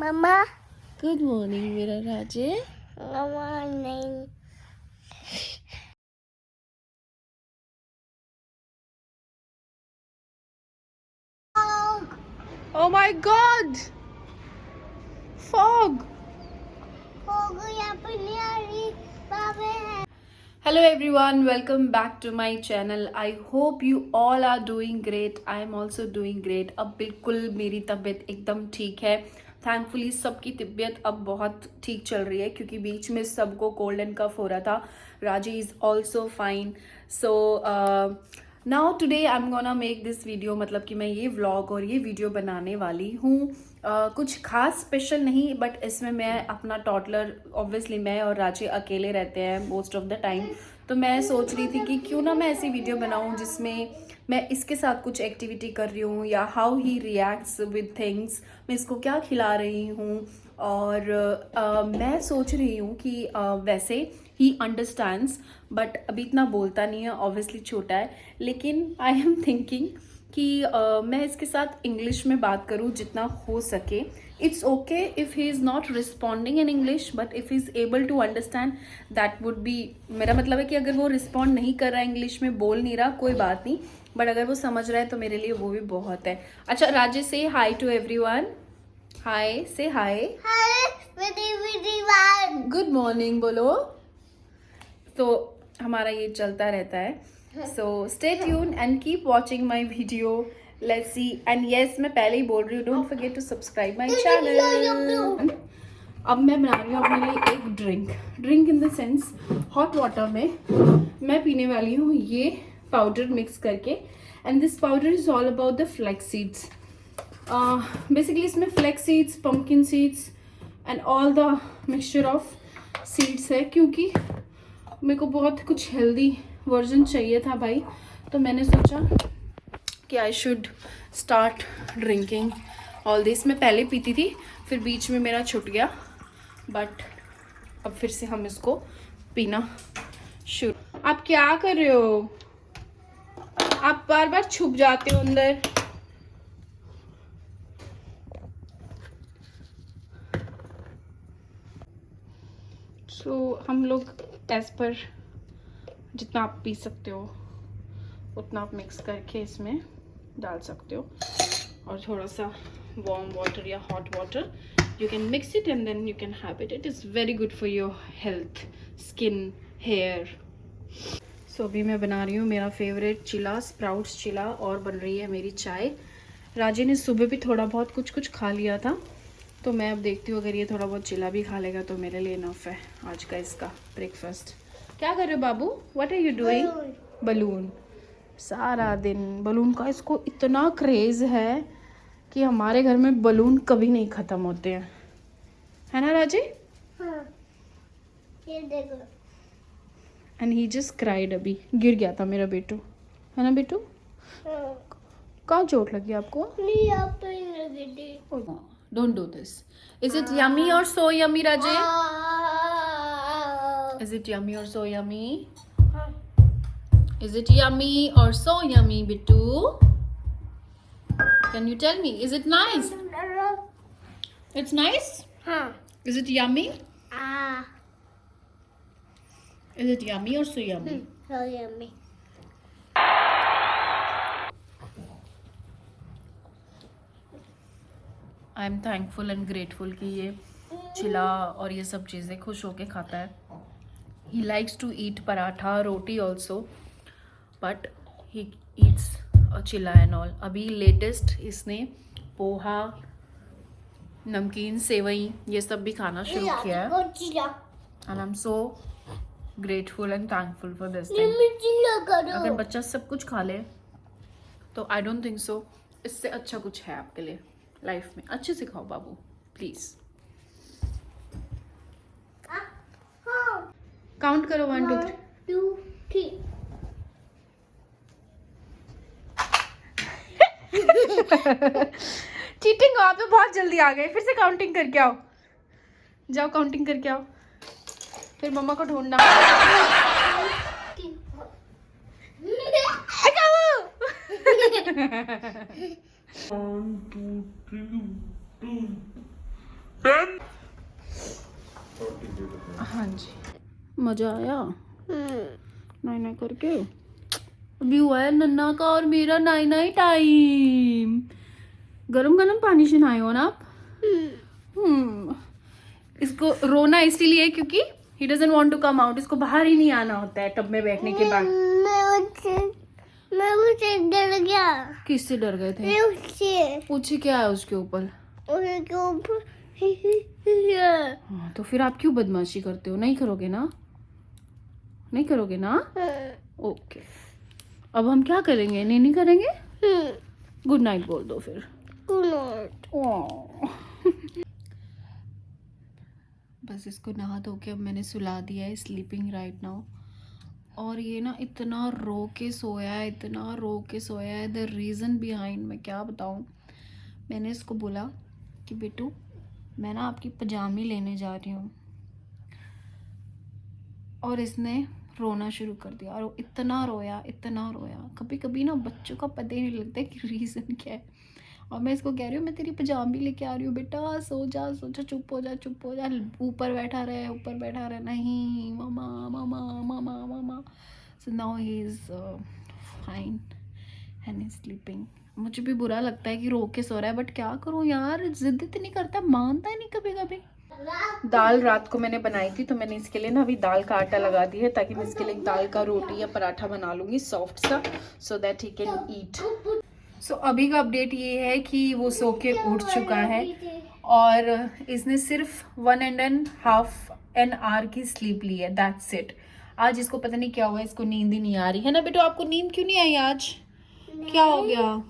मम्मा good morning मेरा राजे। मम्मा नहीं Oh my God! Fog! हो गया पे नहीं आ रही बाबे है। Hello everyone, welcome back to my channel. I hope you all are doing great. I am also doing great. अब बिल्कुल मेरी तबीयत एकदम ठीक है. थैंकफुली सबकी तबीयत अब बहुत ठीक चल रही है क्योंकि बीच में सबको कोल्ड एंड कफ हो रहा था. राजी is also fine. So now today I am gonna make this video. मतलब कि मैं ये व्लॉग और ये वीडियो बनाने वाली हूँ. कुछ खास स्पेशल नहीं, बट इसमें मैं अपना टॉडलर, ऑब्वियसली मैं और राजे अकेले रहते हैं मोस्ट ऑफ द टाइम. तो मैं सोच रही थी कि क्यों ना मैं ऐसी वीडियो बनाऊं जिसमें मैं इसके साथ कुछ एक्टिविटी कर रही हूँ या how he reacts with things, मैं इसको क्या खिला रही हूँ. और मैं सोच रही हूँ कि वैसे ही अंडरस्टैंड्स, बट अभी इतना बोलता नहीं है, ऑब्वियसली छोटा है. लेकिन आई एम थिंकिंग कि मैं इसके साथ इंग्लिश में बात करूँ जितना हो सके. It's okay if he is not responding in English, but if he is able to understand that would be. मेरा मतलब है कि अगर वो रिस्पॉन्ड नहीं कर रहा है, इंग्लिश में बोल नहीं रहा, कोई बात नहीं, बट अगर वो समझ रहा है तो मेरे लिए वो भी बहुत है. अच्छा राजे, से हाई टू एवरीवन. हाय, से हाय. हाय विदी गुड मॉर्निंग बोलो. तो हमारा ये चलता रहता है. So stay tuned and keep watching my video. Let's see. And yes, मैं पहले ही बोल रही हूँ, don't forget to subscribe my channel. अब मैं बना रही हूँ अपने लिए एक drink in the sense hot water में मैं पीने वाली हूँ ये पाउडर मिक्स करके. And this powder is all about the flax seeds. Basically इसमें flax seeds, pumpkin seeds and all the mixture of seeds है, क्योंकि मेरे को बहुत कुछ हेल्दी वर्जन चाहिए था भाई. तो मैंने सोचा कि I should start drinking all this. मैं पहले पीती थी, फिर बीच में मेरा छूट गया, बट अब फिर से हम इसको पीना शुरू. आप क्या कर रहे हो? आप बार बार छुप जाते हो अंदर. सो हम लोग एज पर जितना आप पी सकते हो उतना आप मिक्स करके इसमें डाल सकते हो. और थोड़ा सा वार्म वाटर या hot water, you can mix it and then you can have it. It is very good for your health, skin, hair. So अभी मैं बना रही हूँ मेरा फेवरेट चिला, स्प्राउट्स चिला, और बन रही है मेरी चाय. राजे ने सुबह भी थोड़ा बहुत कुछ खा लिया था, तो मैं अब देखती हूँ अगर ये थोड़ा बहुत चिला भी खा लेगा तो मेरे लिए इनफ है आज का इसका ब्रेकफास्ट. क्या कर रहे हो बाबू? What are you doing? Balloon. सारा दिन बलून का इसको इतना क्रेज़ है कि हमारे घर में बलून कभी नहीं ख़त्म होते हैं, है ना राजे? हाँ ये देखो. And he just cried. अभी गिर गया था मेरा बेटू, है ना बेटू? हाँ कहाँ चोट लगी आपको? नहीं आप तो ही लगी थी. Don't do this. Is it yummy or so yummy Raje? Is it yummy or so yummy? Is it yummy or so yummy, Bittu? Can you tell me? Is it nice? It's nice? हाँ. Is it yummy? Ah. Is it yummy or so yummy? So yummy. I am thankful and grateful कि ये चिला और ये सब चीज़ें खुश होके खाता है. He likes to eat paratha, roti also, but he eats a chilla and all. अभी लेटेस्ट इसने पोहा, नमकीन, सेवई, ये सब भी खाना शुरू किया है. And I'm so grateful and thankful for this thing. अगर बच्चा सब कुछ खा ले तो I don't think so इससे अच्छा कुछ है आपके लिए लाइफ में. अच्छे से खाओ बाबू प्लीज. काउंट करो 1 2 3. 1 2 3. चीटिंग हो आप तो बहुत जल्दी आ गए. फिर से काउंटिंग करके आओ. जाओ काउंटिंग करके आओ, फिर मम्मा को ढूंढना. हाँ जी, मजा आया नाई नाई करके। अभी हुआ है नन्ना का और मेरा नाई नाई टाइम। गरम गरम पानी से नहाए हो ना आप? इसको रोना इसीलिए क्योंकि he doesn't want to come out। इसको बाहर ही नहीं आना होता है टब में बैठने के बाद। मैं उससे डर गया। किससे डर गए थे? मैं उससे। पूछे क्या है उसके ऊपर? उसके ऊपर हाँ, तो फिर आप क्यों बदमाशी करते हो? नहीं करोगे ना? नहीं करोगे ना? ओके, अब हम क्या करेंगे? नहीं करेंगे। गुड नाइट बोल दो फिर। Good night. बस इसको नहा धो के अब मैंने सुला दिया है, स्लीपिंग राइट नाउ। और ये ना इतना रो के सोया है, इतना रो के सोया है। द रीज़न बिहाइंड मैं क्या बताऊँ। मैंने इसको बोला कि बेटू मैं ना आपकी पजामी लेने जा रही हूँ, और इसने रोना शुरू कर दिया। और इतना रोया, इतना रोया। कभी कभी ना बच्चों का पता ही नहीं लगता कि रीज़न क्या है। और मैं इसको कह रही हूँ मैं तेरी पजामी लेके आ रही हूँ, बेटा सो जा सो जा, चुप हो जा चुप हो जा। ऊपर बैठा रहे, ऊपर बैठा रहे। नहीं मामा मामा मामा मामा। So now he is fine and is sleeping. मुझे भी बुरा लगता है कि रो के सो रहा है, बट क्या करूँ यार, जिद इतनी करता है, मानता ही नहीं कभी कभी। दाल रात को मैंने बनाई थी, तो मैंने इसके लिए ना अभी दाल का आटा लगा दिया है, ताकि मैं इसके लिए दाल का रोटी या पराठा बना लूँगी सॉफ्ट सा, so that he can eat. सो अभी का अपडेट ये है कि वो सो के उठ चुका है, और इसने सिर्फ 1.5 आवर की स्लीप ली है, दैट्स इट। आज इसको पता नहीं क्या हुआ, इसको नींद ही नहीं आ रही है ना बेटो। आपको नींद क्यों नहीं आई आज? क्या हो गया?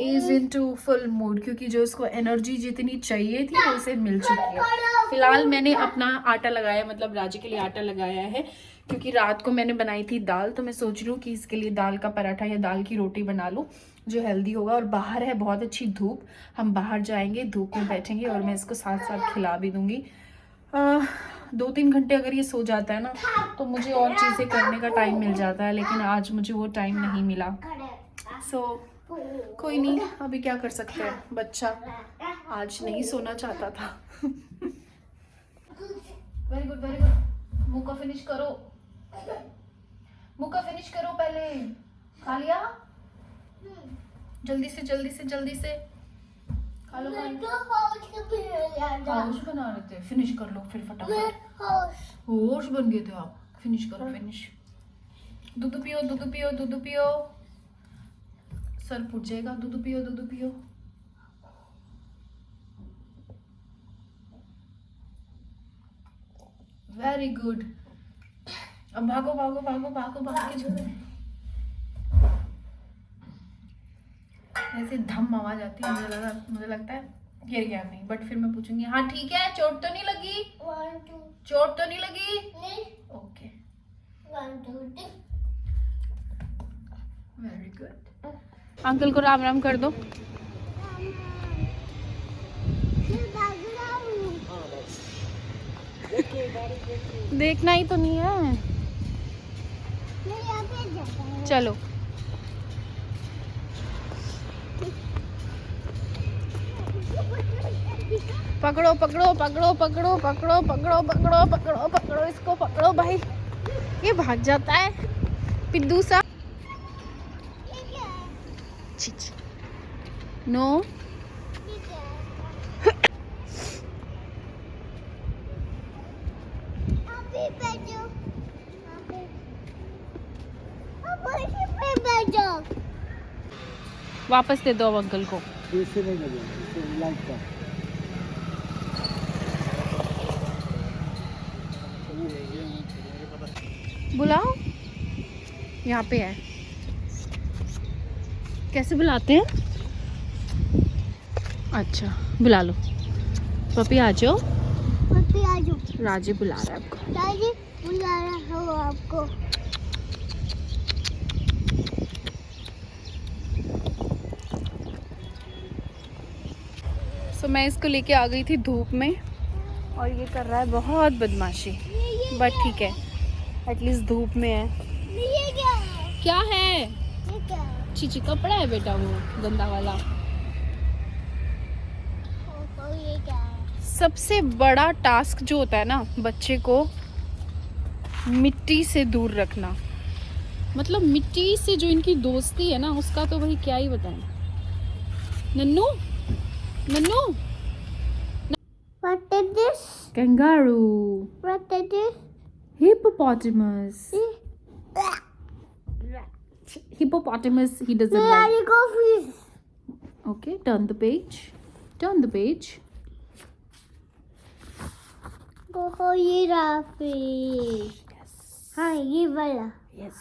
Is in to full mood, क्योंकि जो इसको एनर्जी जितनी चाहिए थी वो उसे मिल चुकी है। फिलहाल मैंने अपना आटा लगाया, मतलब राजी के लिए आटा लगाया है, क्योंकि रात को मैंने बनाई थी दाल, तो मैं सोच रही हूँ कि इसके लिए दाल का पराठा या दाल की रोटी बना लूँ जो हेल्दी होगा। और बाहर है बहुत अच्छी धूप, हम बाहर जाएंगे, धूप में बैठेंगे, और मैं इसको साथ साथ खिला भी दूंगी। 2-3 घंटे अगर ये सो जाता है ना, तो मुझे और चीज़ें करने का टाइम मिल जाता है, लेकिन आज मुझे वो टाइम नहीं मिला। सो कोई नहीं, अभी क्या कर सकते हैं, बच्चा आज नहीं सोना चाहता था। Very good very good. मुंह का फिनिश करो, मुंह का फिनिश करो पहले। खा लिया? जल्दी से जल्दी से जल्दी से खा लो। हाउस बना रहे थे, फिनिश कर लो फिर फटाफट। होश बन गए थे आप, फिनिश करो फिनिश। दूध पियो दूध पियो दूध पियो, सर फूट जाएगा। दूध पियो दूध पियो। Very good. अब भागो भागो भागो भागो भागो के ऐसे धम आवाज आती है, मुझे लगता है गिर गया नहीं, बट फिर मैं पूछूंगी हाँ ठीक है, चोट तो नहीं लगी? चोट तो नहीं लगी? Okay very good. अंकल को राम राम कर दो। देखना ही तो नहीं है। चलो पकड़ो पकड़ो पकड़ो पकड़ो पकड़ो पकड़ो पकड़ो पकड़ो पकड़ो, इसको पकड़ो भाई, ये भाग जाता है पिद्दू सा। नो वापस दे दो अंकल को। बुलाओ, यहाँ पे है। कैसे बुलाते हैं? अच्छा बुला लो। पपी आ जाओ। पपी आ जाओ। राजी बुला रहा है आपको। राजी बुला रहा हूँ आपको। तो मैं इसको लेके आ गई थी धूप में, और ये कर रहा है बहुत बदमाशी, बट ठीक है एटलीस्ट धूप में है। ये क्या है? चीची कपड़ा है बेटा, वो गंदा वाला। सबसे बड़ा टास्क जो होता है ना बच्चे को मिट्टी से दूर रखना, मतलब मिट्टी से जो इनकी दोस्ती है ना उसका तो भाई क्या ही बताएं। Nannu Nannu What is this? kangaroo, What is this? hippopotamus. Hippopotamus he doesn't Where are like. you going? Okay, turn the page. Turn the page. Go giraffe. Yes. Hi, ये वाला. Yes.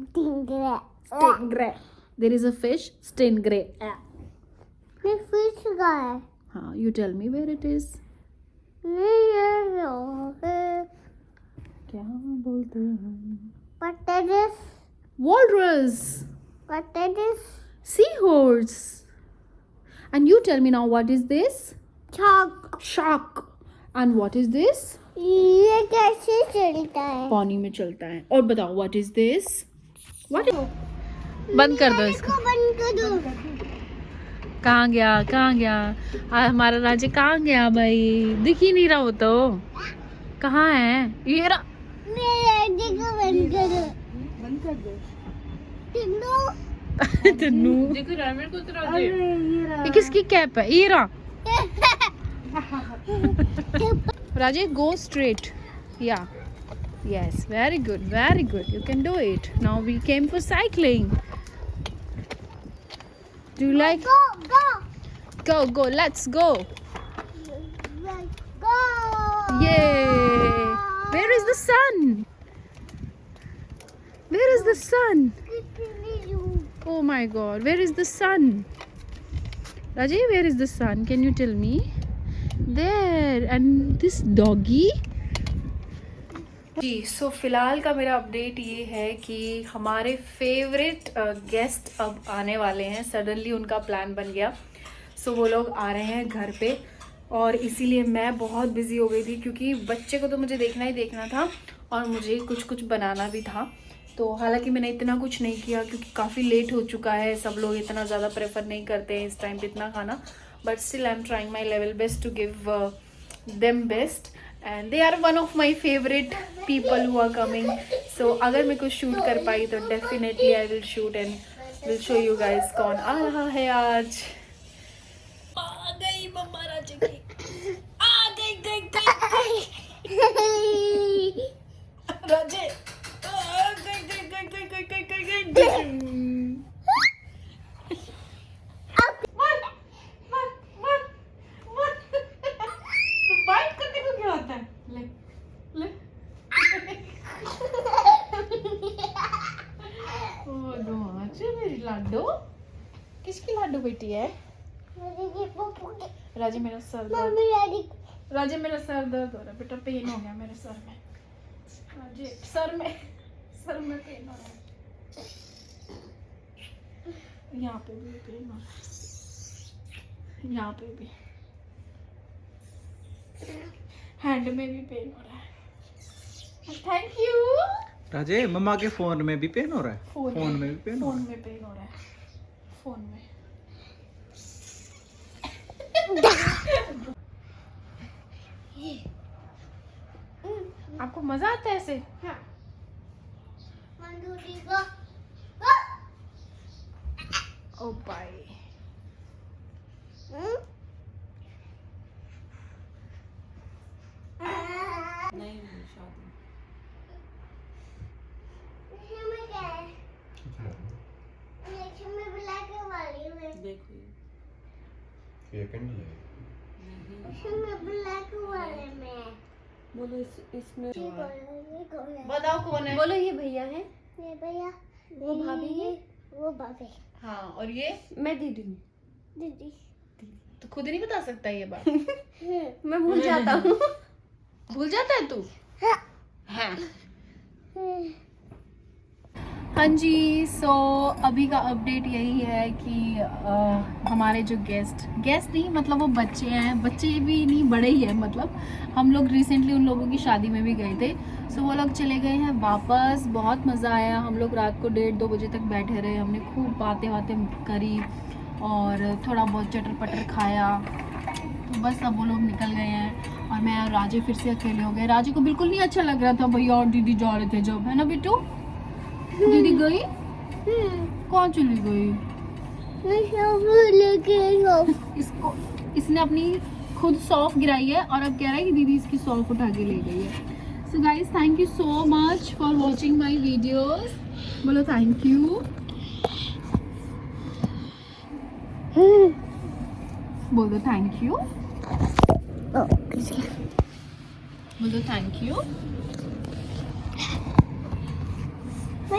Stingray. Stingray. There is a fish, stingray. मैं fish guy. हाँ, you tell me where it is. क्या बोलते हैं? What is this? Walrus. What is this? Seahorse. And you tell me now what is this? Shark. Shark. And what is this? ये कैसे चलता है? पानी में चलता है। और बताओ what is this? What is? बंद कर दो इसको। बंद कर दो। कहाँ गया हमारा राजे कहाँ गया भाई, दिख ही नहीं रहा हो तो। कहाँ है ये रहा। मेरे को बंद कर दो। तन्नू देखो रामेर को तो अरे ये ये किसकी कैप है, ये रहा। राजे गो स्ट्रेट, या yes, very good, you can do it. Now we came for cycling. Do you like? Go, let's go. Yay! Where is the sun? Oh my god, where is the sun? Rajay, where is the sun? Can you tell me? There. And this doggy? जी सो फिलहाल का मेरा update ये है कि हमारे favourite guest अब आने वाले हैं। सडनली उनका प्लान बन गया, सो वो लोग आ रहे हैं घर पे, और इसीलिए मैं बहुत बिजी हो गई थी क्योंकि बच्चे को तो मुझे देखना ही देखना था और मुझे कुछ बनाना भी था। तो हालांकि मैंने इतना कुछ नहीं किया क्योंकि काफ़ी लेट हो चुका है, सब लोग इतना ज़्यादा प्रेफर नहीं करते हैं इस टाइम पे इतना खाना, but still I am trying my level best to give them best, and they are one of my favourite people who are coming. So अगर मैं कुछ शूट कर पाई तो definitely I will shoot and will show you guys कौन आ रहा है आज। आ गई मम्मा राजे की, आ गई राजे, बाइट करने को क्या होता है? ले ओ अच्छा मेरी लाडो, किसकी लाडो बेटी है? राजे मेरा सर दर्द, राजे मेरा सर दर्द हो रहा है बेटा, पेन हो गया मेरे सर में। राजे सर में पेन हो रहा है, यहाँ पे भी पेन हो रहा है, यहाँ पे भी, हैंड में भी पेन हो रहा है। थैंक यू राजे। मम्मा के फोन में भी पेन हो रहा है? फोन में भी पेन हो फोन रहा है? में पेन हो रहा है, फोन में। आपको मजा आता है ऐसे? हाँ। ओ बाय। नहीं शादी देखो ये कैंडल है। बोलो इसमें बताओ कौन है? बोलो ये भैया है, ये भैया, वो भाभी है, वो भाभी, हाँ, और ये मैं दीदी हूँ। दीदी। तो खुद ही नहीं बता सकता ये बात। मैं भूल जाता हूँ। भूल जाता है तू? हाँ। हाँ जी, सो अभी का अपडेट यही है कि हमारे जो गेस्ट नहीं, मतलब वो बच्चे हैं, बच्चे भी नहीं बड़े ही हैं, मतलब हम लोग रिसेंटली उन लोगों की शादी में भी गए थे। सो वो लोग चले गए हैं वापस। बहुत मज़ा आया, हम लोग रात को 1:30-2 बजे तक बैठे रहे, हमने खूब बातें करी और थोड़ा बहुत चटर पटर खाया तो बस अब वो लोग निकल गए हैं और मैं और राजे फिर से अकेले हो गए। राजे को बिल्कुल नहीं अच्छा लग रहा था भैया और दीदी जा रहे थे जब, है ना बिट्टू? दीदी गई? कहाँ चली गई? मैं सब लेके आई। इसको इसने अपनी खुद सौंफ गिराई है और अब कह रहा है कि दीदी इसकी सौंफ उठा के ले गई है। So guys thank you so much for watching my videos. बोलो थैंक यू, बोल दो थैंक यू, बोल दो thank you.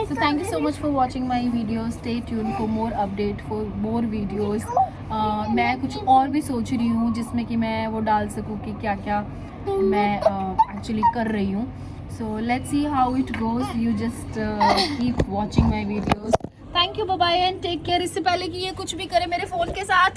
So thank you so much for watching my videos. Stay tuned for more update, for more videos. मैं कुछ और भी सोच रही हूँ जिसमें कि मैं वो डाल सकूँ कि क्या क्या मैं एक्चुअली कर रही हूँ. So let's see how it goes. You just keep watching my videos. Thank you, bye bye and take care. इससे पहले कि ये कुछ भी करे मेरे फ़ोन के साथ